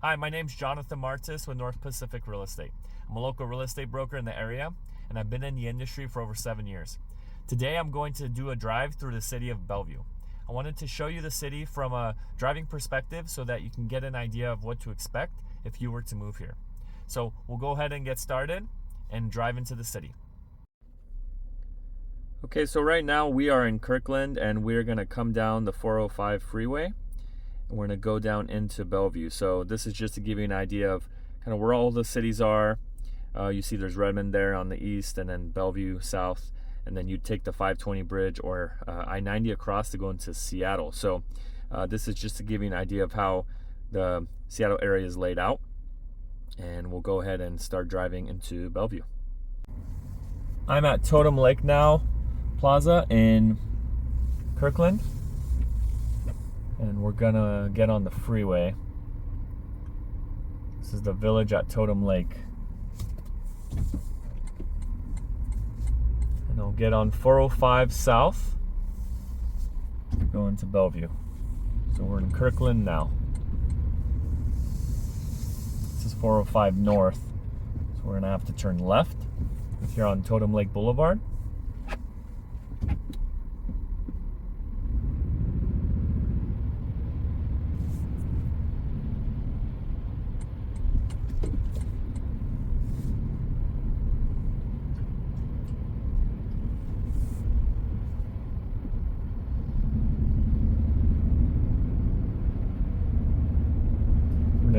Hi, my name's Jonathan Martis with North Pacific Real Estate. I'm a local real estate broker in the area, and I've been in the industry for over 7 years. Today, I'm going to do a drive through the city of Bellevue. I wanted to show you the city from a driving perspective so that you can get an idea of what to expect if you were to move here. So we'll go ahead and get started and drive into the city. Okay, so right now we are in Kirkland, and we're going to come down the 405 freeway. And we're going to go down into Bellevue. So this is just to give you an idea of kind of where all the cities are. You see there's Redmond there on the east, and then Bellevue south, and then you take the 520 bridge or I-90 across to go into Seattle. So this is just to give you an idea of how the Seattle area is laid out, and we'll go ahead and start driving into Bellevue. I'm at Totem Lake now, Plaza in Kirkland. And we're gonna get on the freeway. This is the village at Totem Lake. And I'll get on 405 south, going to Bellevue. So we're in Kirkland now. This is 405 north. So we're gonna have to turn left if you're on Totem Lake Boulevard.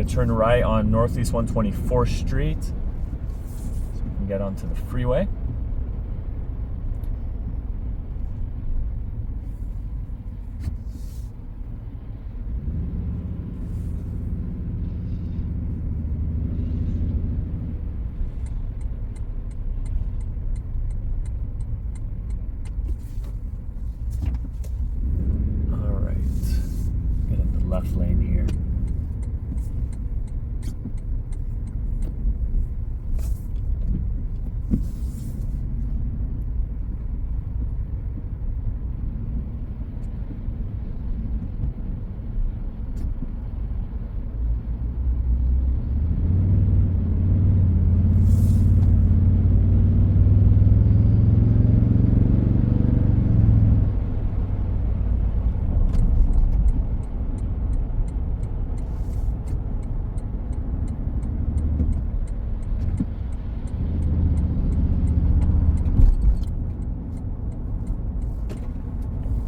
Turn right on Northeast 124th Street so we can get onto the freeway. All right, get in the left lane here.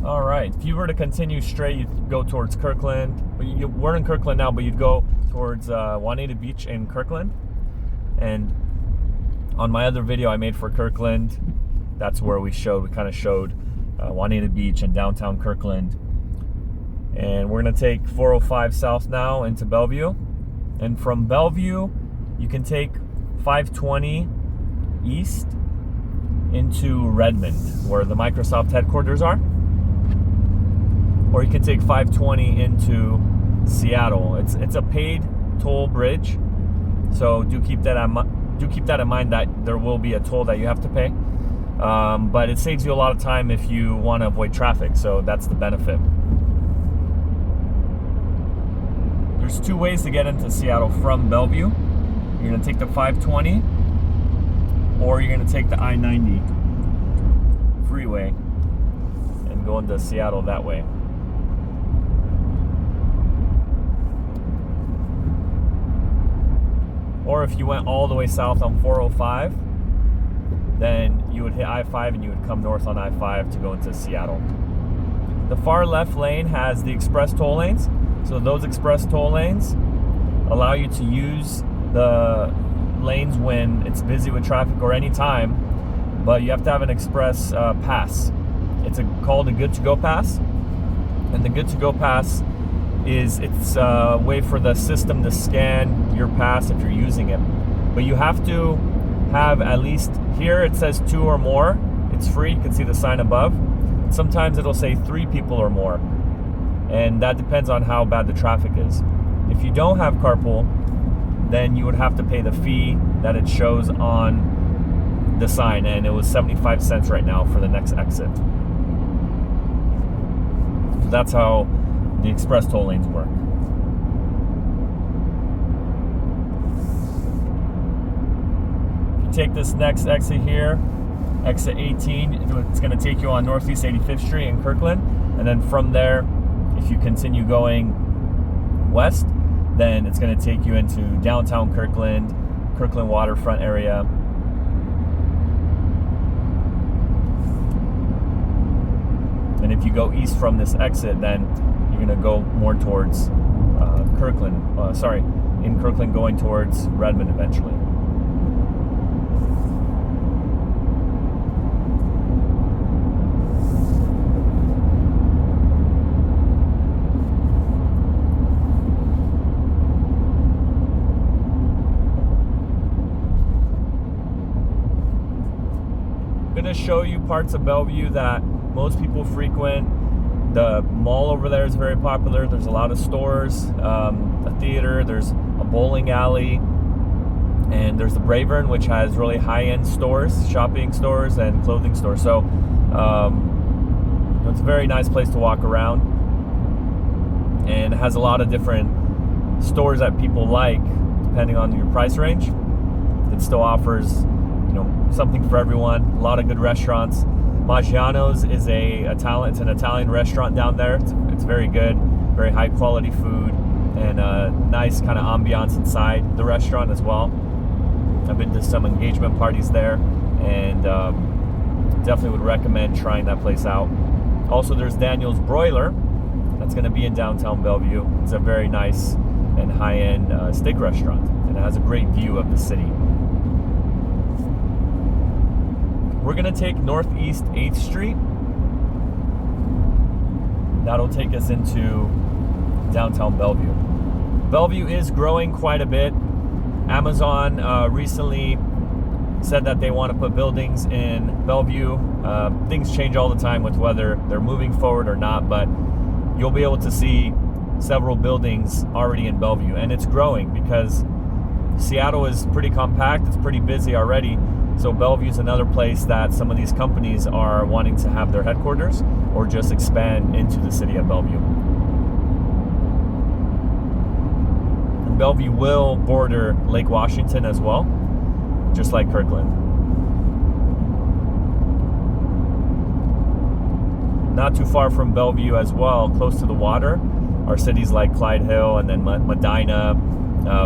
All right, if you were to continue straight, you'd go towards Kirkland. We're in Kirkland now, but you'd go towards Juanita Beach in Kirkland. And on my other video I made for Kirkland, that's where we kind of showed Juanita Beach and downtown Kirkland. And we're gonna take 405 south now into Bellevue. And from Bellevue, you can take 520 east into Redmond, where the Microsoft headquarters are. Or you can take 520 into Seattle. It's a paid toll bridge, so do keep that in mind that there will be a toll that you have to pay. But it saves you a lot of time if you want to avoid traffic, so that's the benefit. There's two ways to get into Seattle from Bellevue. You're going to take the 520, or you're going to take the I-90 freeway and go into Seattle that way. Or if you went all the way south on 405, then you would hit I-5 and you would come north on I-5 to go into Seattle. The far left lane has the express toll lanes. So those express toll lanes allow you to use the lanes when it's busy with traffic or any time, but you have to have an express pass. It's called a good to go pass. And the good to go pass it's a way for the system to scan your pass if you're using it. But you have to have at least, here it says 2 or more. It's free, you can see the sign above. Sometimes it'll say 3 people or more. And that depends on how bad the traffic is. If you don't have carpool, then you would have to pay the fee that it shows on the sign. And it was 75 cents right now for the next exit. So that's how the express toll lanes work. take this next exit here, exit 18. It's going to take you on Northeast 85th Street in Kirkland, and then from there, if you continue going west, then it's going to take you into downtown Kirkland waterfront area. And if you go east from this exit, then you're going to go more towards in Kirkland, going towards Redmond eventually. I'm going to show you parts of Bellevue that most people frequent. The mall over there is very popular. There's a lot of stores, a theater, there's a bowling alley, and there's the Bravern, which has really high-end stores, shopping stores and clothing stores. So it's a very nice place to walk around, and it has a lot of different stores that people like depending on your price range. It still offers, something for everyone. A lot of good restaurants. Maggiano's is it's an Italian restaurant down there. It's very good, very high quality food, and a nice kind of ambiance inside the restaurant as well. I've been to some engagement parties there, and definitely would recommend trying that place out. Also, there's Daniel's Broiler. That's going to be in downtown Bellevue. It's a very nice and high-end steak restaurant, and it has a great view of the city. We're going to take Northeast 8th Street. That'll take us into downtown Bellevue. Bellevue is growing quite a bit. Amazon recently said that they want to put buildings in Bellevue. Things change all the time with whether they're moving forward or not, but you'll be able to see several buildings already in Bellevue, and it's growing because Seattle is pretty compact. It's pretty busy already. So Bellevue is another place that some of these companies are wanting to have their headquarters or just expand into the city of Bellevue. And Bellevue will border Lake Washington as well, just like Kirkland. Not too far from Bellevue as well, close to the water, are cities like Clyde Hill and then Medina,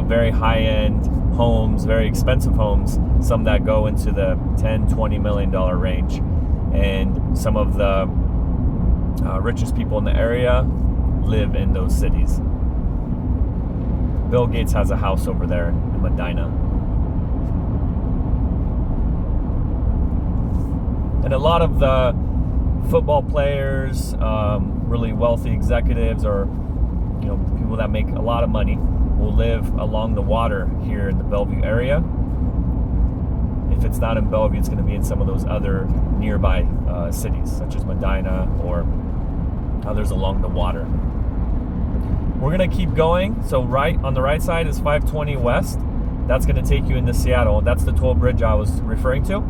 very high-end homes, very expensive homes, some that go into the $10-20 million range, and some of the richest people in the area live in those cities. Bill Gates has a house over there in Medina. And a lot of the football players, really wealthy executives, or people that make a lot of money, will live along the water here in the Bellevue area. If it's not in Bellevue, it's going to be in some of those other nearby cities, such as Medina or others along the water. We're going to keep going. So on the right side is 520 West. That's going to take you into Seattle. That's the toll bridge I was referring to.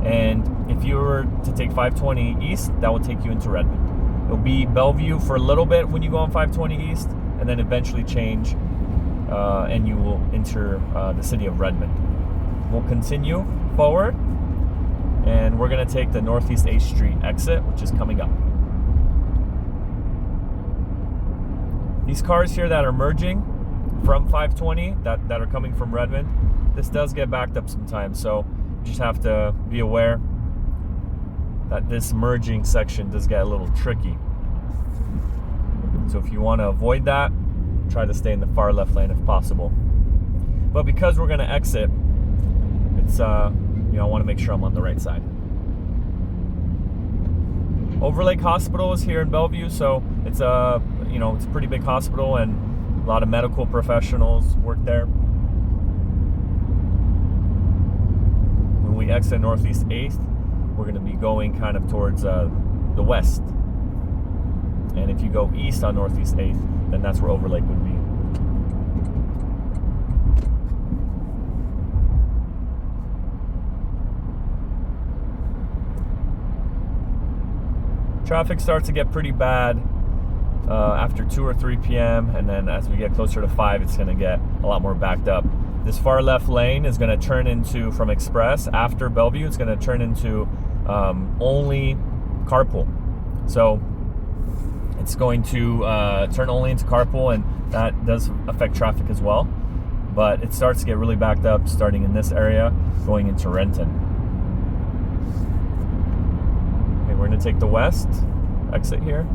And if you were to take 520 East, that will take you into Redmond. It'll be Bellevue for a little bit when you go on 520 East, and then eventually change, and you will enter the city of Redmond. We'll continue forward, and we're going to take the Northeast 8th Street exit, which is coming up. These cars here that are merging from 520, that are coming from Redmond, this does get backed up sometimes, so you just have to be aware that this merging section does get a little tricky. So if you want to avoid that, try to stay in the far left lane if possible. But because we're going to exit, it's I want to make sure I'm on the right side. Overlake Hospital is here in Bellevue, so it's a it's a pretty big hospital, and a lot of medical professionals work there. When we exit Northeast 8th, we're going to be going kind of towards the west. And if you go east on Northeast 8th, then that's where Overlake would be. Traffic starts to get pretty bad after 2 or 3 p.m. and then as we get closer to 5, it's going to get a lot more backed up. This far left lane is going to turn into, from Express after Bellevue, it's going to turn into only carpool. So it's going to turn only into carpool, and that does affect traffic as well. But it starts to get really backed up starting in this area, going into Renton. Okay, we're going to take the west exit here.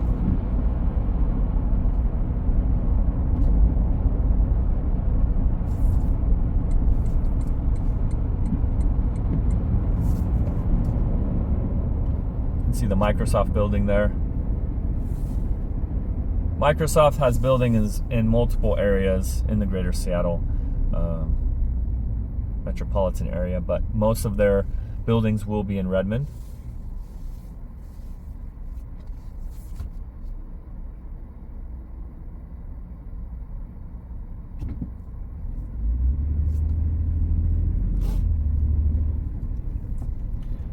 See the Microsoft building there. Microsoft has buildings in multiple areas in the greater Seattle metropolitan area, but most of their buildings will be in Redmond.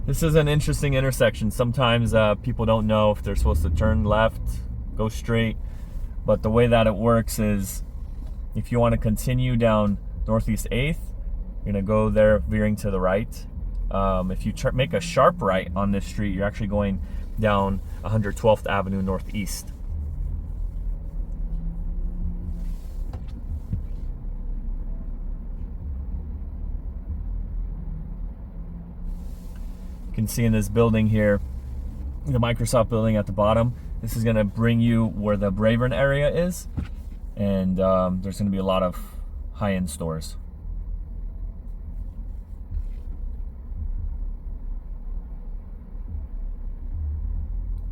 This is an interesting intersection. Sometimes people don't know if they're supposed to turn left, go straight, but the way that it works is if you want to continue down Northeast 8th, you're going to go there veering to the right. If you make a sharp right on this street, you're actually going down 112th Avenue Northeast. You can see in this building here, the Microsoft building at the bottom. This is going to bring you where the Bravern area is, and there's going to be a lot of high-end stores.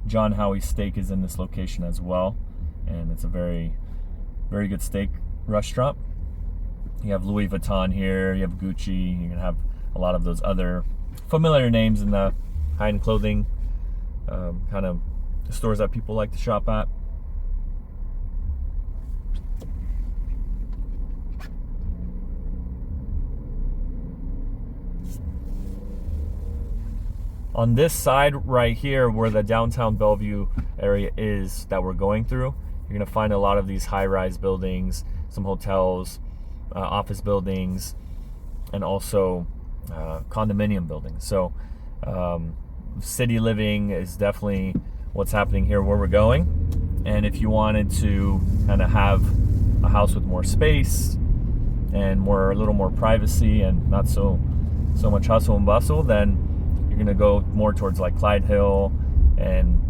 John Howie's Steak is in this location as well, and it's a very, very good steak restaurant. You have Louis Vuitton here, you have Gucci, you're going to have a lot of those other familiar names in the high-end clothing kind of stores that people like to shop at. On this side right here where the downtown Bellevue area is that we're going through, you're going to find a lot of these high-rise buildings, some hotels, office buildings, and also condominium buildings. So city living is definitely what's happening here where we're going. And if you wanted to kind of have a house with more space and a little more privacy and not so much hustle and bustle, then you're going to go more towards like Clyde Hill and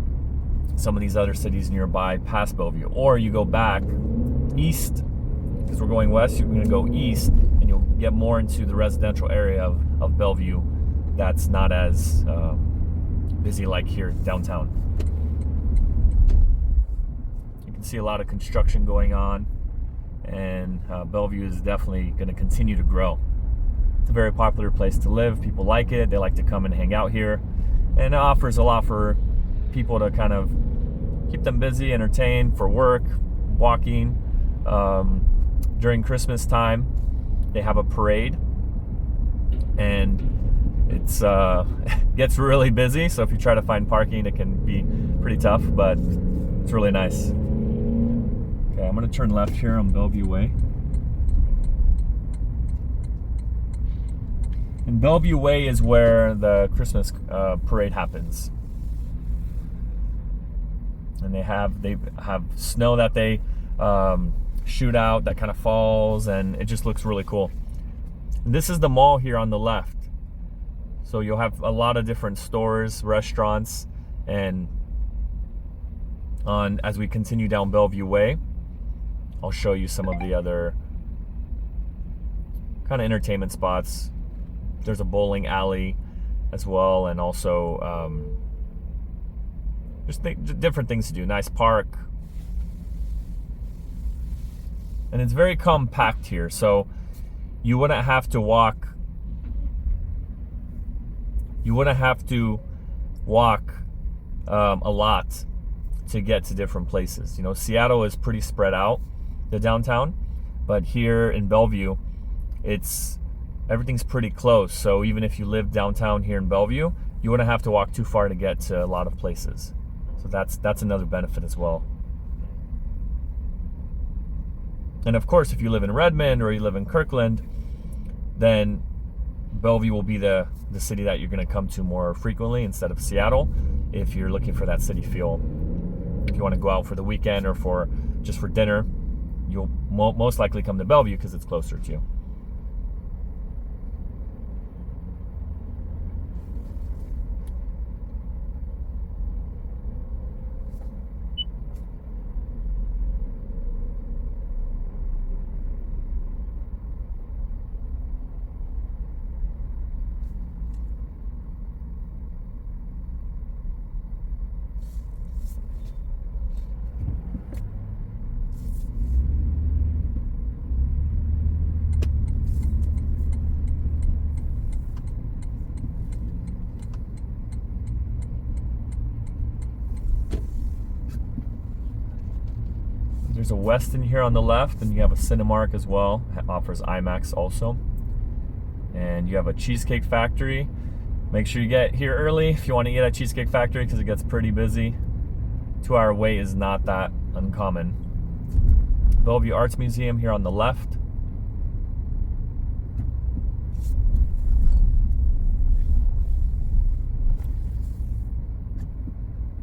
some of these other cities nearby past Bellevue. Or you go back east, because we're going west, you're going to go east and you'll get more into the residential area of Bellevue that's not as busy like here downtown. You can see a lot of construction going on, and Bellevue is definitely going to continue to grow. It's a very popular place to live. People like it. They like to come and hang out here, and it offers a lot for people to kind of keep them busy, entertained, for work, walking. During Christmas time, they have a parade, and it's gets really busy. So if you try to find parking, it can be pretty tough, but it's really nice. Okay, I'm going to turn left here on Bellevue Way. And Bellevue Way is where the Christmas parade happens. And they have snow that they shoot out that kind of falls, and it just looks really cool. And this is the mall here on the left. So you'll have a lot of different stores, restaurants, and as we continue down Bellevue Way, I'll show you some of the other kind of entertainment spots. There's a bowling alley as well, and also just different things to do. Nice park. And it's very compact here, so you wouldn't have to walk. You wouldn't have to walk a lot to get to different places. You know, Seattle is pretty spread out, the downtown, but here in Bellevue, everything's pretty close. So even if you live downtown here in Bellevue, you wouldn't have to walk too far to get to a lot of places. So that's another benefit as well. And of course, if you live in Redmond or you live in Kirkland, then Bellevue will be the city that you're going to come to more frequently instead of Seattle if you're looking for that city feel. If you want to go out for the weekend or for just for dinner, you'll most likely come to Bellevue because it's closer to you. There's a Westin here on the left, and you have a Cinemark as well. It offers IMAX also. And you have a Cheesecake Factory. Make sure you get here early if you want to eat at Cheesecake Factory because it gets pretty busy. 2-hour wait is not that uncommon. Bellevue Arts Museum here on the left.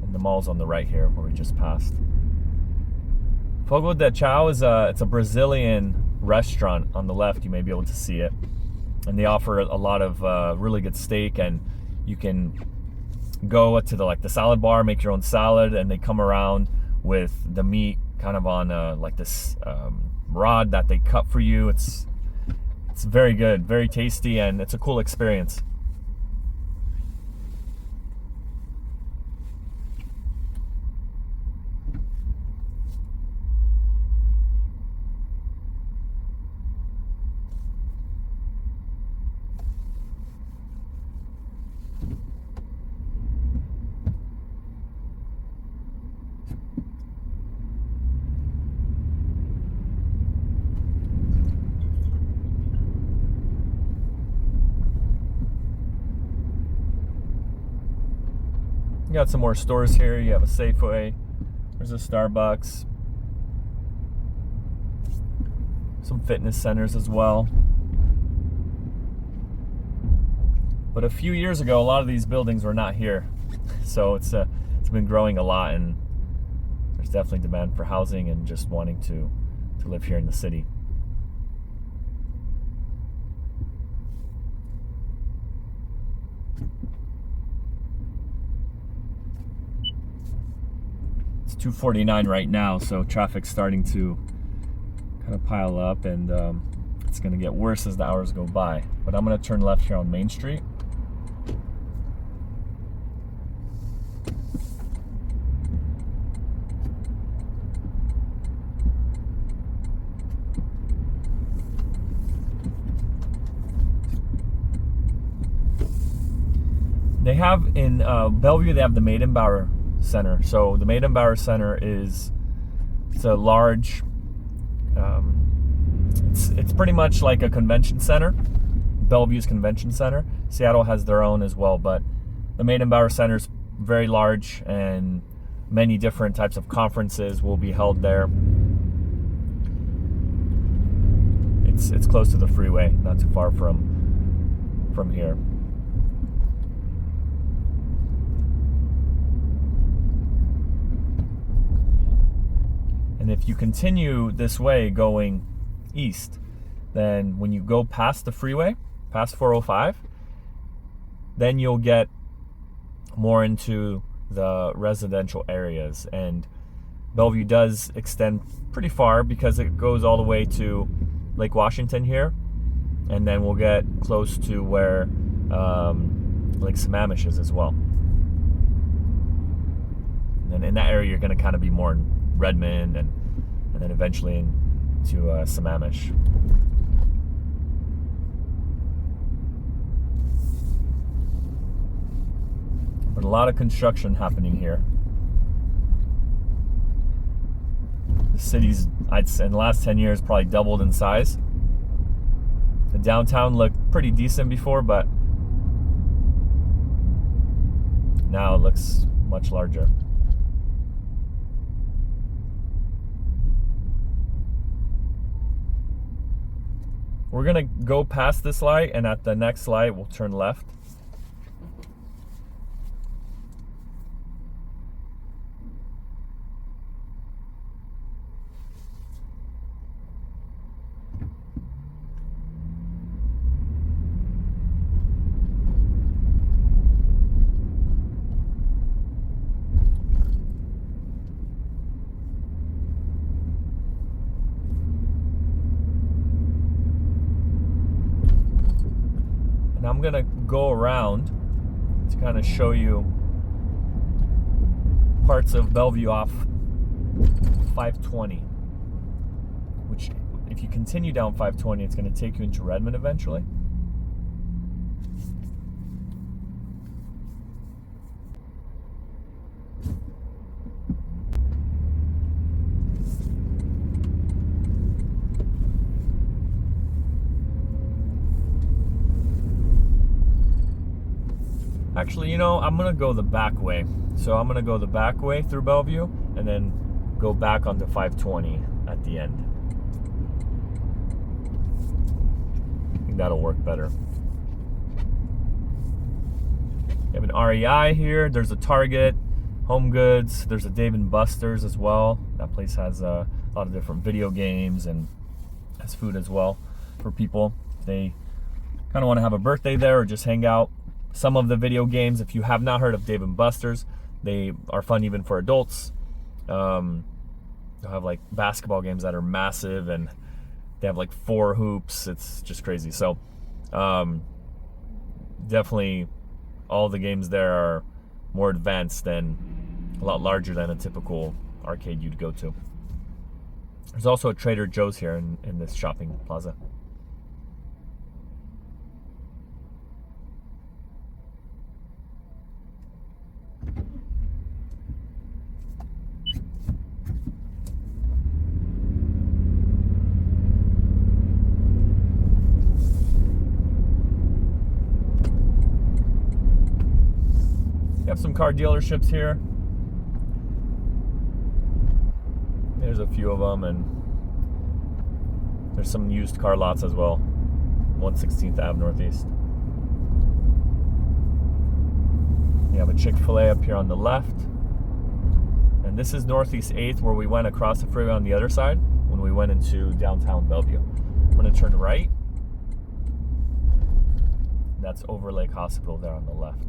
And the mall's on the right here where we just passed. Fogo de Chao is it's a Brazilian restaurant on the left. You may be able to see it. And they offer a lot of really good steak, and you can go to the salad bar, make your own salad, and they come around with the meat kind of on this rod that they cut for you. It's very good, very tasty, and it's a cool experience. You got some more stores here. You have a Safeway. There's a Starbucks. Some fitness centers as well. But a few years ago, a lot of these buildings were not here. So it's been growing a lot, and there's definitely demand for housing and just wanting to live here in the city. It's 2:49 right now, so traffic's starting to kind of pile up, and it's going to get worse as the hours go by. But I'm going to turn left here on Main Street. They have in Bellevue, they have the Maidenbauer Center. So the Maidenbauer Center it's a large, it's pretty much like a convention center. Bellevue's convention center. Seattle has their own as well, but the Maidenbauer Center is very large, and many different types of conferences will be held there. It's close to the freeway, not too far from here. And if you continue this way going east, then when you go past the freeway, past 405, then you'll get more into the residential areas. And Bellevue does extend pretty far because it goes all the way to Lake Washington here. And then we'll get close to where Lake Sammamish is as well. And in that area, you're going to kind of be more in Redmond and then eventually into Sammamish. But a lot of construction happening here. The city's, I'd say, in the last 10 years, probably doubled in size. The downtown looked pretty decent before, but now it looks much larger. We're gonna go past this light, and at the next light we'll turn left. I'm gonna go around to kind of show you parts of Bellevue off 520, which if you continue down 520, it's gonna take you into Redmond eventually. Actually, you know, I'm gonna go the back way. So I'm gonna go the back way through Bellevue and then go back onto 520 at the end. I think that'll work better. You have an REI here. There's a Target, Home Goods. There's a Dave & Buster's as well. That place has a lot of different video games and has food as well for people. If they kind of want to have a birthday there or just hang out. Some of the video games, if you have not heard of Dave & Buster's, they are fun even for adults. They'll have like basketball games that are massive, and they have like 4 hoops. It's just crazy. So definitely all the games there are more advanced and a lot larger than a typical arcade you'd go to. There's also a Trader Joe's here in this shopping plaza. You have some car dealerships here. There's a few of them, and there's some used car lots as well. 116th Ave Northeast. You have a Chick-fil-A up here on the left. And this is Northeast 8th, where we went across the freeway on the other side when we went into downtown Bellevue. I'm going to turn right. That's Overlake Hospital there on the left.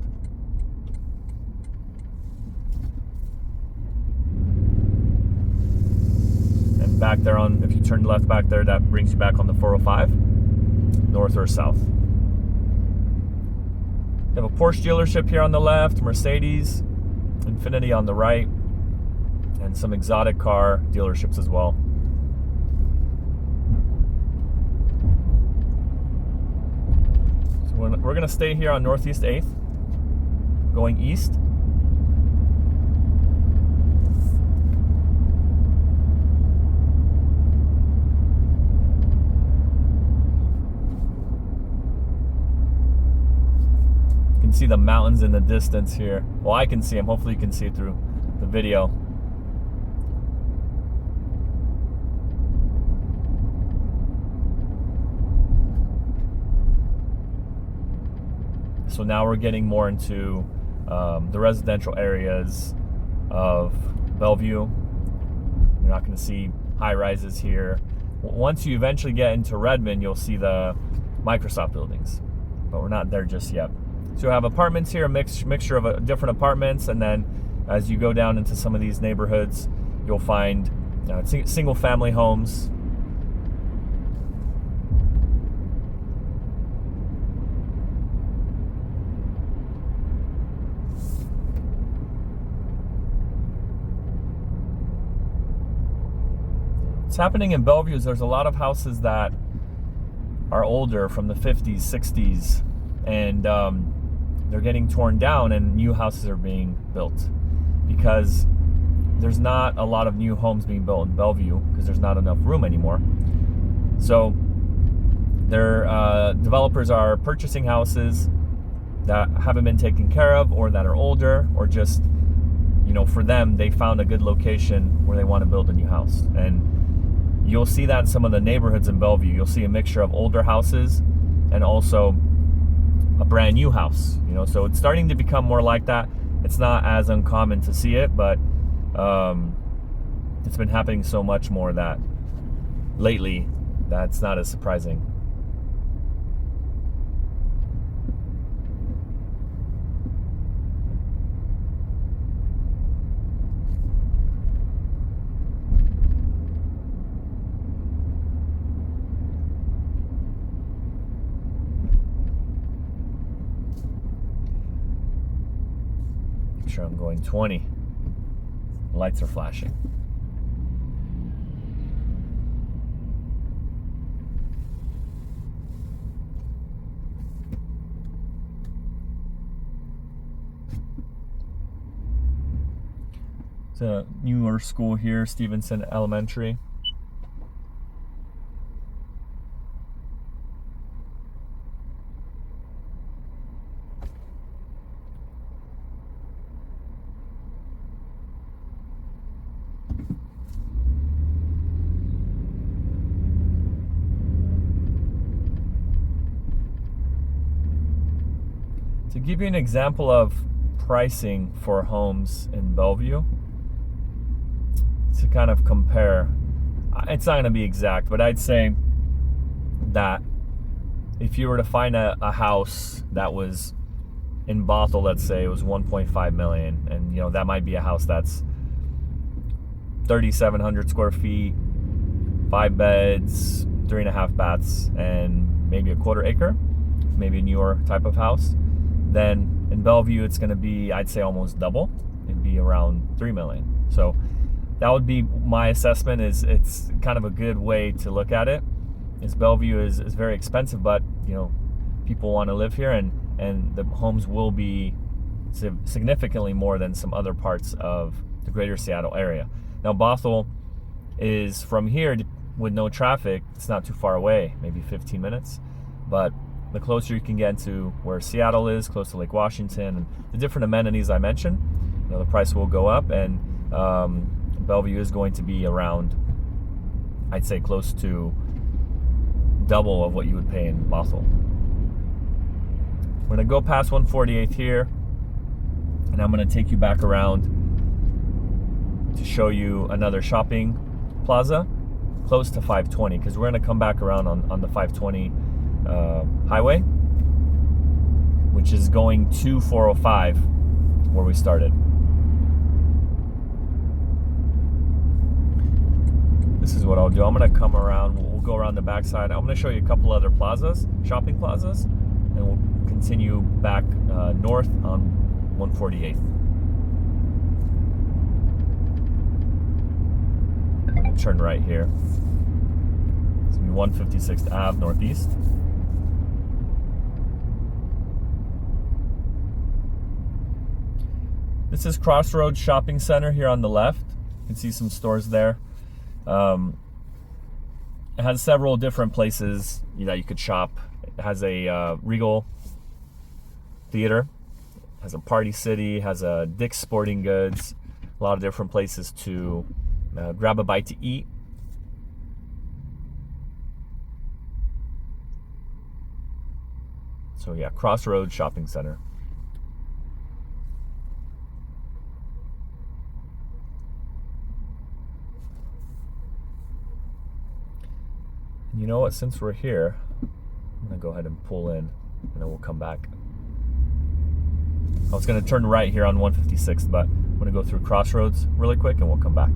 And back there on, if you turn left back there, that brings you back on the 405, north or south. You have a Porsche dealership here on the left, Mercedes, Infiniti on the right, and some exotic car dealerships as well. So we're going to stay here on Northeast 8th, going east. You can see the mountains in the distance here. Well, I can see them. Hopefully you can see it through the video. So now we're getting more into the residential areas of Bellevue. You're not going to see high rises here. Once you eventually get into Redmond, you'll see the Microsoft buildings, but we're not there just yet. So you have apartments here, a mixture of different apartments, and then as you go down into some of these neighborhoods, you'll find single family homes. What's happening in Bellevue is there's a lot of houses that are older, from the 50s, 60s, and they're getting torn down and new houses are being built because there's not a lot of new homes being built in Bellevue because there's not enough room anymore. So their developers are purchasing houses that haven't been taken care of or that are older, or just, you know, for them, they found a good location where they want to build a new house. And you'll see that in some of the neighborhoods in Bellevue. You'll see a mixture of older houses and also a brand new house, you know, so it's starting to become more like that. It's not as uncommon to see it, but it's been happening so much more that lately that's not as surprising. Sure, I'm going 20. Lights are flashing. It's a newer school here, Stevenson Elementary. To give you an example of pricing for homes in Bellevue, to kind of compare, it's not going to be exact, but I'd say that if you were to find a house that was in Bothell, let's say it was 1.5 million, and you know that might be a house that's 3,700 square feet, 5 beds, 3.5 baths, and maybe a quarter acre, maybe a newer type of house, then in Bellevue it's going to be, I'd say, almost double. It'd be around 3 million. So that would be my assessment. Is it's kind of a good way to look at it. Is Bellevue is very expensive, but you know people want to live here, and the homes will be significantly more than some other parts of the greater Seattle area. Now Bothell is from here with no traffic. It's not too far away, maybe 15 minutes, but the closer you can get to where Seattle is, close to Lake Washington, and the different amenities I mentioned, you know, the price will go up, and Bellevue is going to be around, I'd say, close to double of what you would pay in Bothell. We're going to go past 148th here, and I'm going to take you back around to show you another shopping plaza close to 520, because we're going to come back around on the 520 highway, which is going to 405 where we started. This is what I'll do. I'm going to come around. We'll go around the backside. I'm going to show you a couple other plazas, shopping plazas, and we'll continue back north on 148th. I'm going to turn right here. It's going to be 156th Ave Northeast. This is Crossroads Shopping Center here on the left. You can see some stores there. It has several different places that you could shop. It has a Regal Theater, has a Party City, has a Dick's Sporting Goods, a lot of different places to grab a bite to eat. So yeah, Crossroads Shopping Center. You know what, since we're here, I'm gonna go ahead and pull in, and then we'll come back. I was gonna turn right here on 156th, but I'm gonna go through Crossroads really quick and we'll come back.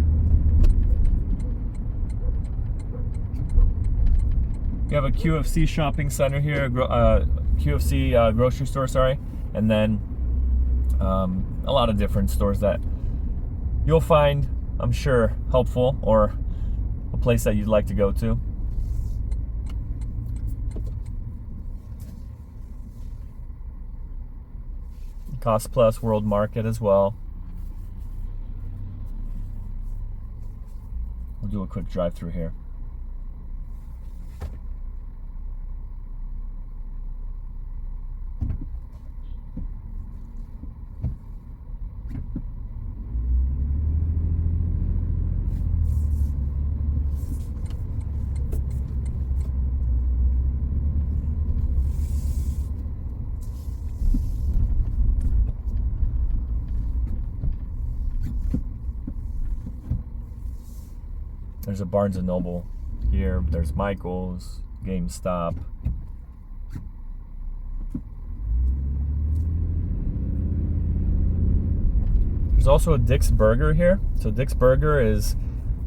You have a QFC shopping center here, QFC grocery store, sorry, and then a lot of different stores that you'll find, I'm sure, helpful, or a place that you'd like to go to. Cost Plus World Market as well. We'll do a quick drive through here. There's a Barnes & Noble here. There's Michael's, GameStop. There's also a Dick's Burger here. So Dick's Burger is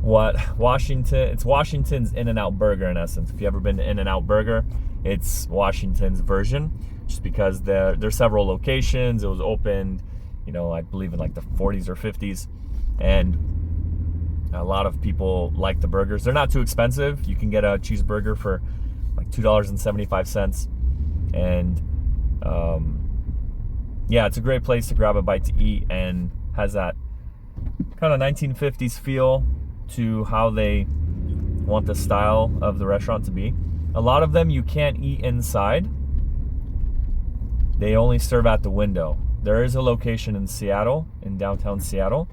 what it's Washington's In-N-Out Burger in essence. If you've ever been to In-N-Out Burger, it's Washington's version, just because there's several locations. It was opened, I believe in like the 40s or 50s, and a lot of people like the burgers. They're not too expensive. You can get a cheeseburger for like $2.75, and yeah, it's a great place to grab a bite to eat, and has that kind of 1950s feel to how they want the style of the restaurant to be. A lot of them you can't eat inside. They only serve at the window. There is a location in Seattle, in downtown Seattle,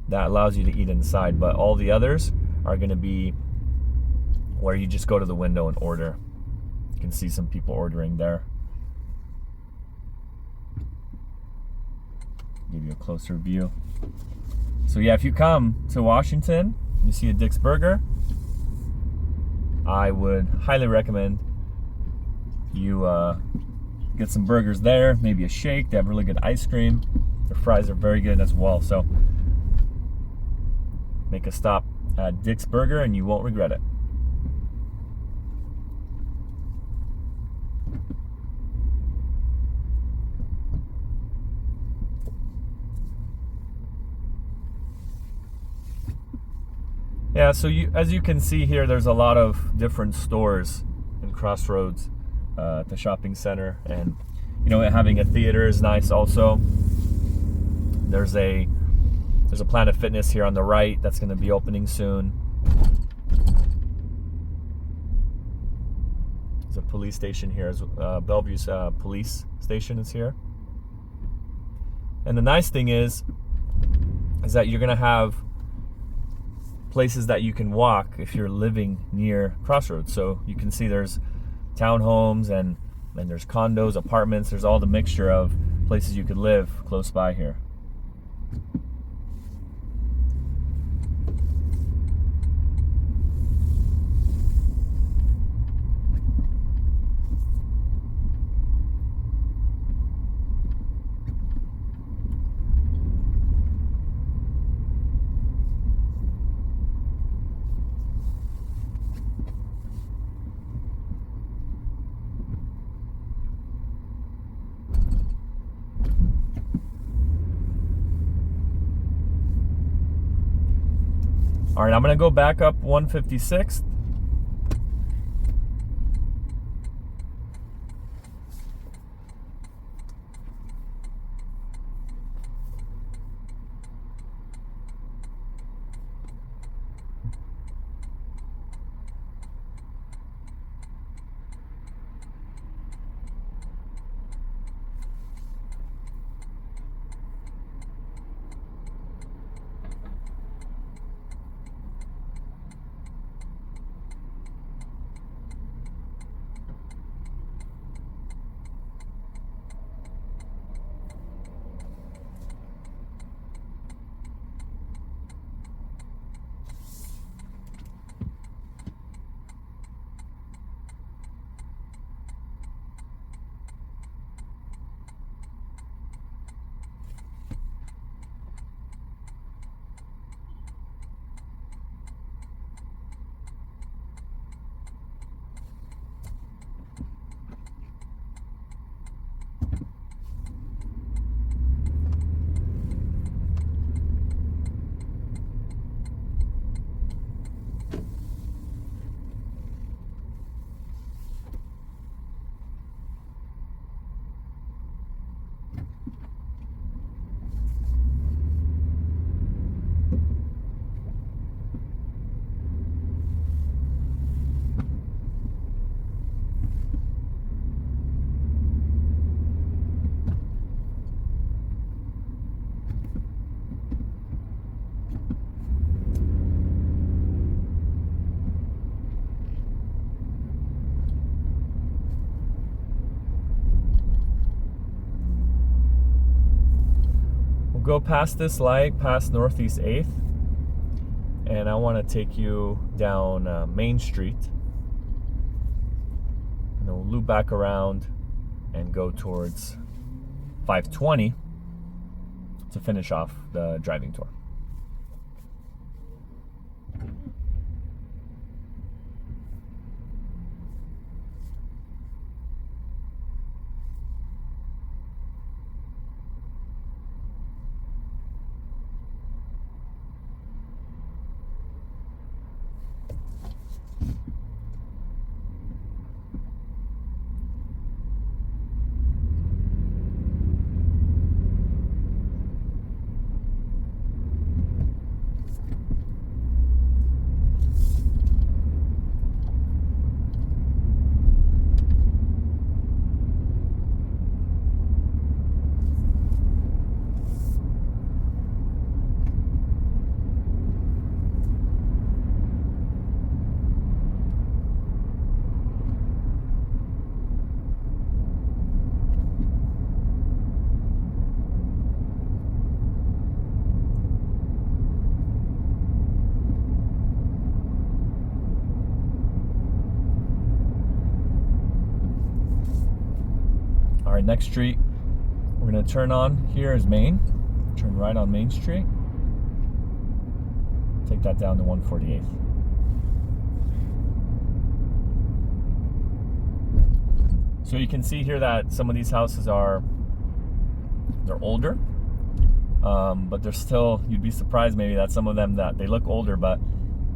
that allows you to eat inside, but all the others are going to be where you just go to the window and order. You can see some people ordering there. Give you a closer view. So yeah, if you come to Washington, you see a Dick's Burger, I would highly recommend you get some burgers there, maybe a shake. They have really good ice cream. Their fries are very good as well. So make a stop at Dick's Burger and you won't regret it. Yeah, so as you can see here, there's a lot of different stores in Crossroads, at the shopping center, and having a theater is nice also. There's a Planet Fitness here on the right that's going to be opening soon. There's a police station here, Bellevue's police station is here. And the nice thing is that you're going to have places that you can walk if you're living near Crossroads. So you can see there's townhomes and there's condos, apartments. There's all the mixture of places you could live close by here. All right, I'm gonna go back up 156th. Go past this light, past Northeast 8th, and I want to take you down Main Street, and then we'll loop back around and go towards 520 to finish off the driving tour. All right, next street we're gonna turn on here is Main. Turn right on Main Street. Take that down to 148th. So you can see here that some of these houses they're older, but they're still, you'd be surprised maybe that some of them that they look older, but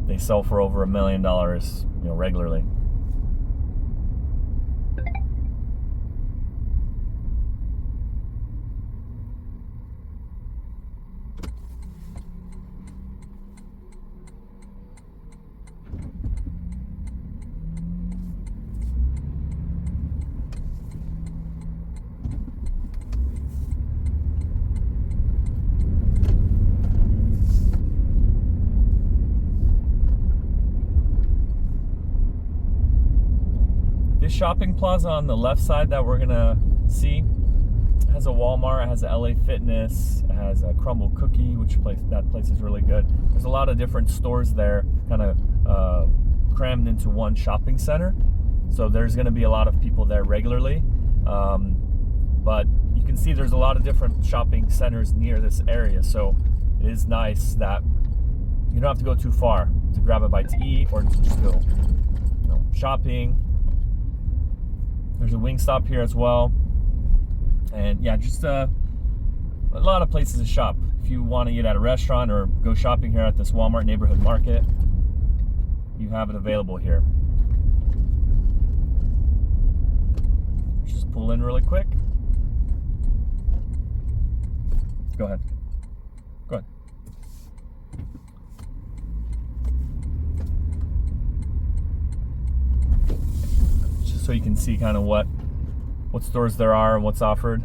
they sell for over $1 million, regularly. This shopping plaza on the left side that we're gonna see has a Walmart, it has a LA Fitness, it has a Crumble Cookie, that place is really good. There's a lot of different stores there, kind of crammed into one shopping center. So there's gonna be a lot of people there regularly. But you can see there's a lot of different shopping centers near this area. So it is nice that you don't have to go too far to grab a bite to eat or to just go shopping. There's a Wingstop here as well. And yeah, just a lot of places to shop. If you want to eat at a restaurant or go shopping here at this Walmart neighborhood market, you have it available here. Just pull in really quick. Go ahead. Go ahead. Just so you can see kind of what stores there are and what's offered.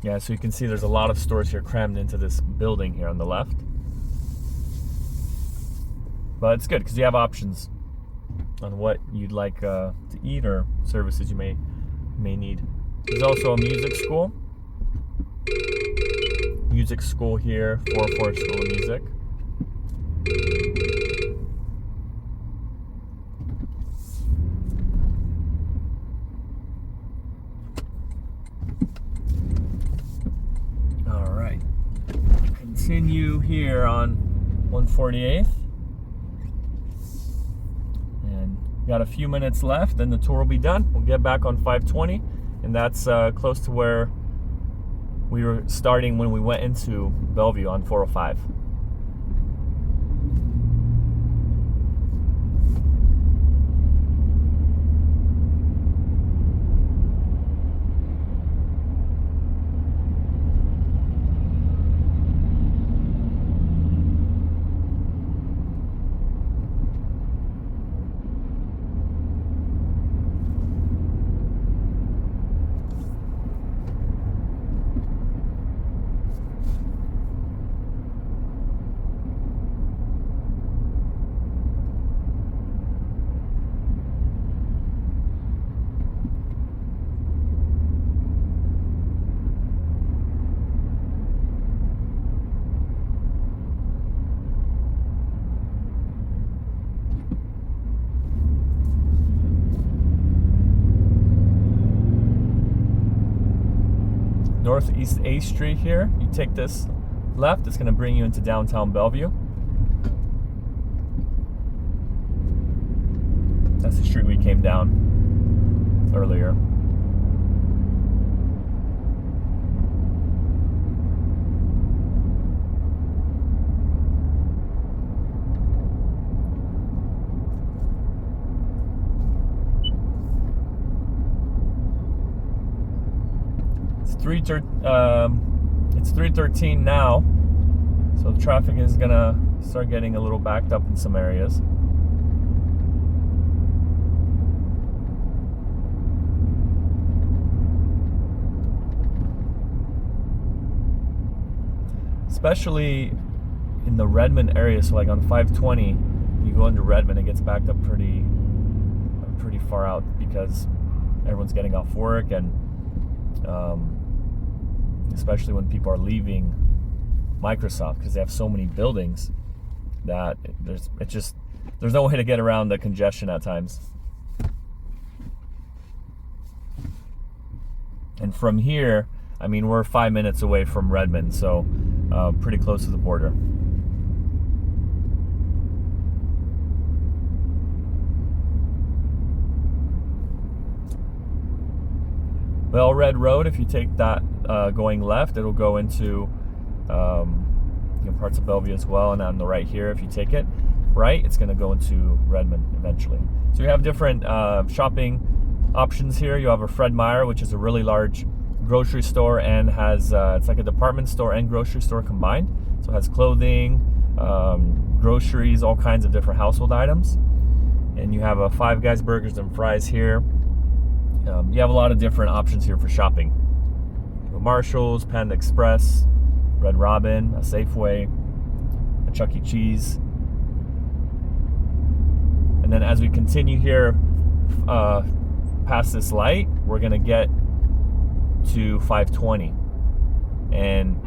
Yeah, so you can see there's a lot of stores here crammed into this building here on the left. But it's good because you have options on what you'd like to eat or services you may need. There's also a music school. Music school here, 404 School of Music. All right. Continue here on 148th. Got a few minutes left and the tour will be done. We'll get back on 520, and that's close to where we were starting when we went into Bellevue on 405. Northeast 8th Street here. You take this left, it's going to bring you into downtown Bellevue. That's the street we came down earlier. It's 3:13 now, so the traffic is gonna start getting a little backed up in some areas. Especially in the Redmond area, so like on 520, you go into Redmond, it gets backed up pretty far out because everyone's getting off work, and especially when people are leaving Microsoft, because they have so many buildings that there's no way to get around the congestion at times. And from here, I mean, we're 5 minutes away from Redmond, so pretty close to the border. Bell Red Road, if you take that going left, it'll go into parts of Bellevue as well. And on the right here, if you take it right, it's going to go into Redmond eventually. So you have different shopping options here. You have a Fred Meyer, which is a really large grocery store and has, it's like a department store and grocery store combined. So it has clothing, groceries, all kinds of different household items. And you have a Five Guys Burgers and Fries here. You have a lot of different options here for shopping. Marshall's, Panda Express, Red Robin, a Safeway, a Chuck E. Cheese. And then as we continue here past this light, we're going to get to 520. And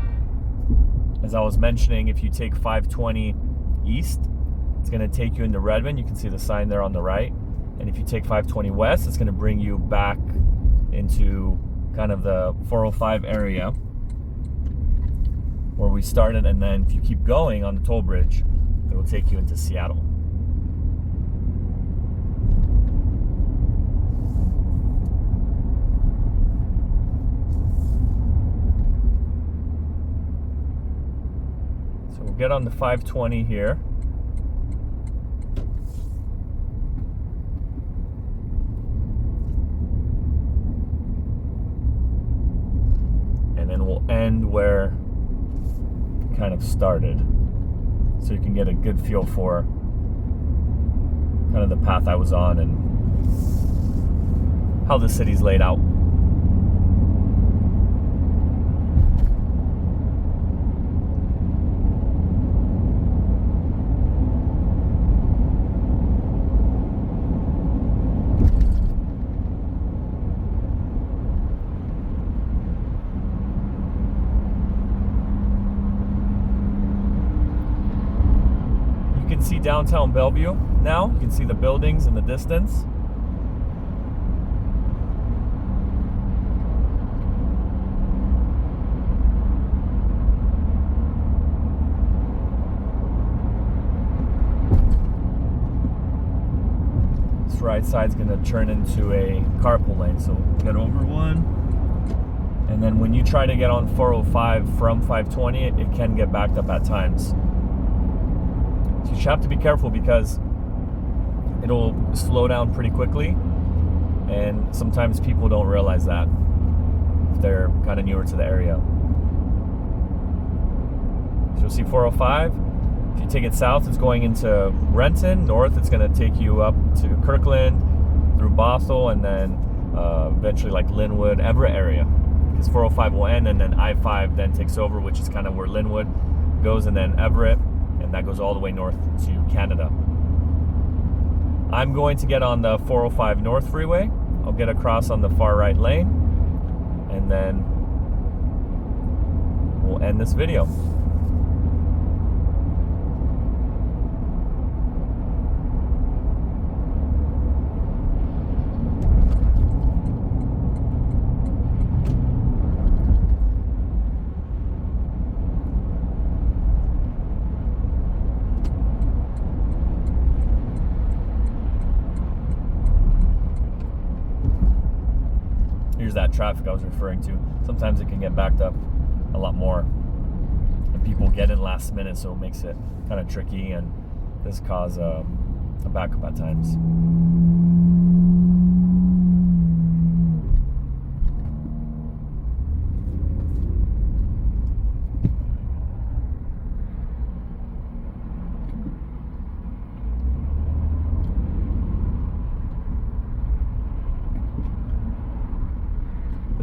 as I was mentioning, if you take 520 east, it's going to take you into Redmond. You can see the sign there on the right. And if you take 520 west, it's going to bring you back into kind of the 405 area where we started. And then if you keep going on the toll bridge, it will take you into Seattle. So we'll get on the 520 here. End where it kind of started, so you can get a good feel for kind of the path I was on and how the city's laid out. See downtown Bellevue now. You can see the buildings in the distance. This right side's going to turn into a carpool lane, so we'll get over one. And then when you try to get on 405 from 520, it can get backed up at times. So you have to be careful because it'll slow down pretty quickly, and sometimes people don't realize that if they're kind of newer to the area. So you'll see 405. If you take it south, it's going into Renton. North, it's going to take you up to Kirkland, through Bothell, and then eventually like Linwood, Everett area. Because 405 will end, and then I-5 then takes over, which is kind of where Linwood goes, and then Everett. And that goes all the way north to Canada. I'm going to get on the 405 North Freeway. I'll get across on the far right lane, and then we'll end this video. that traffic I was referring to. Sometimes it can get backed up a lot more, and people get in last minute, so it makes it kind of tricky and does cause a backup at times.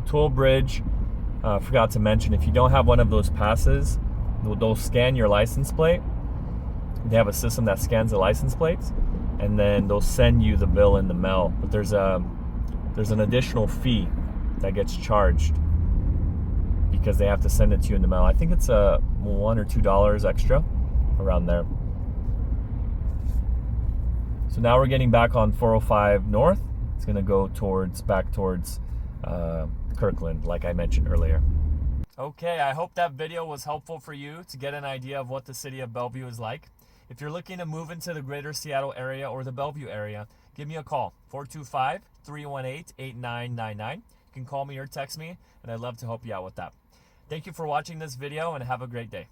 Toll bridge, forgot to mention, if you don't have one of those passes, they'll scan your license plate. They have a system that scans the license plates, and then they'll send you the bill in the mail. But there's an additional fee that gets charged because they have to send it to you in the mail. I think it's $1 or $2 extra, around there. So now we're getting back on 405 north. It's gonna go back towards Kirkland, like I mentioned earlier. Okay, I hope that video was helpful for you to get an idea of what the city of Bellevue is like. If you're looking to move into the greater Seattle area or the Bellevue area, give me a call, 425-318-8999. You can call me or text me, and I'd love to help you out with that. Thank you for watching this video, and have a great day.